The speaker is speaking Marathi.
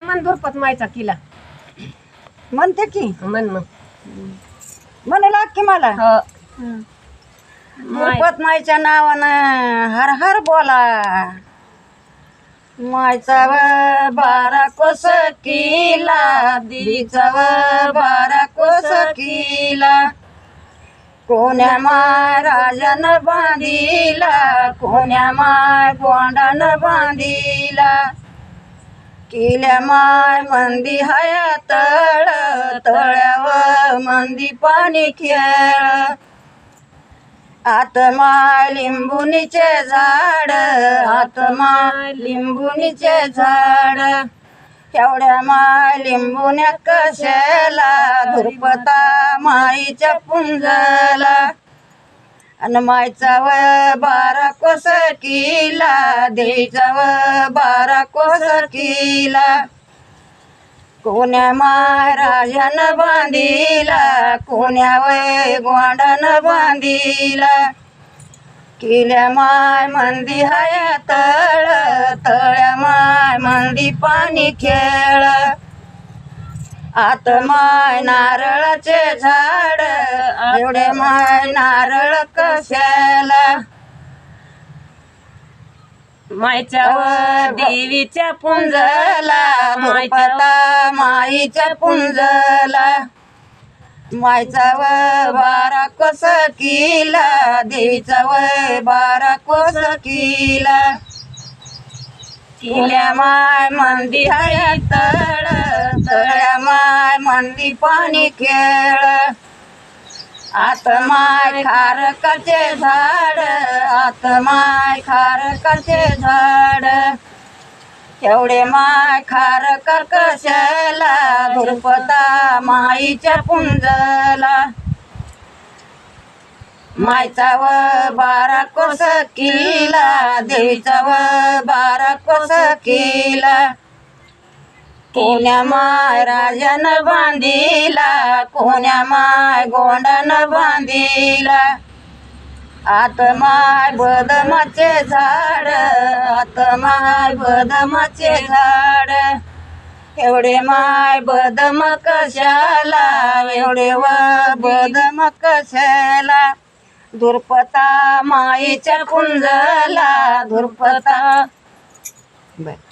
मन धुरपत मायचा किला म्हणते की मन मग म्हणू लाग की मला हो धुरपत माईच्या नावानं हर हर बोला मायचा व बारा कोस किला देवीचा व बारा कोस किला कोण्या माय राजानं बांधिला कोण्या माय गोंडानं बांधिला किल्या माय मंदी हाया तळ तळ्यावर मंदी पाणी खेळ आत्मा लिंबुनीचे झाड आत्मा लिंबुनीचे झाड एवढ्या माय लिंबुन्या कशाला धुरपता माईच्या पुंजला अन मायचा व बारा कोस किला देवीचा व बारा कोस किला कोण्या माय राजानं बांधिला कोण्या वय गोंडानं बांधिला किल्या माय मंदी हाया तळ तळ्या माय मंदी पाणी खेळ आत माय नारळाचे झाड एवढे माय नारळ कशाला मायच्या व देवीच्या पुंजला धुरपता माईच्या पुंजला मायचा व बारा कोस किला देवीचा व बारा कोस किला किल्या माय मंदी हाया तळ तळ्या माय मंदी पाणी खेळ आत माय खारकाचे झाड आत माय खारकाचे झाड एवढे माय खारक कशाला धुरपता माईच्या पुंजला मायचा व बारा कोस किला देवीचा व बारा कोस किला कोण्या माय राजानं बांधिला कोण्या माय गोंडानं बांधिला आत माय बदमाचे झाड आत माय बदमाचे झाड एवढे माय बदम कशाला एवढे व बदम कशाला धुरपता माईच्या पुंजला धुरपता बर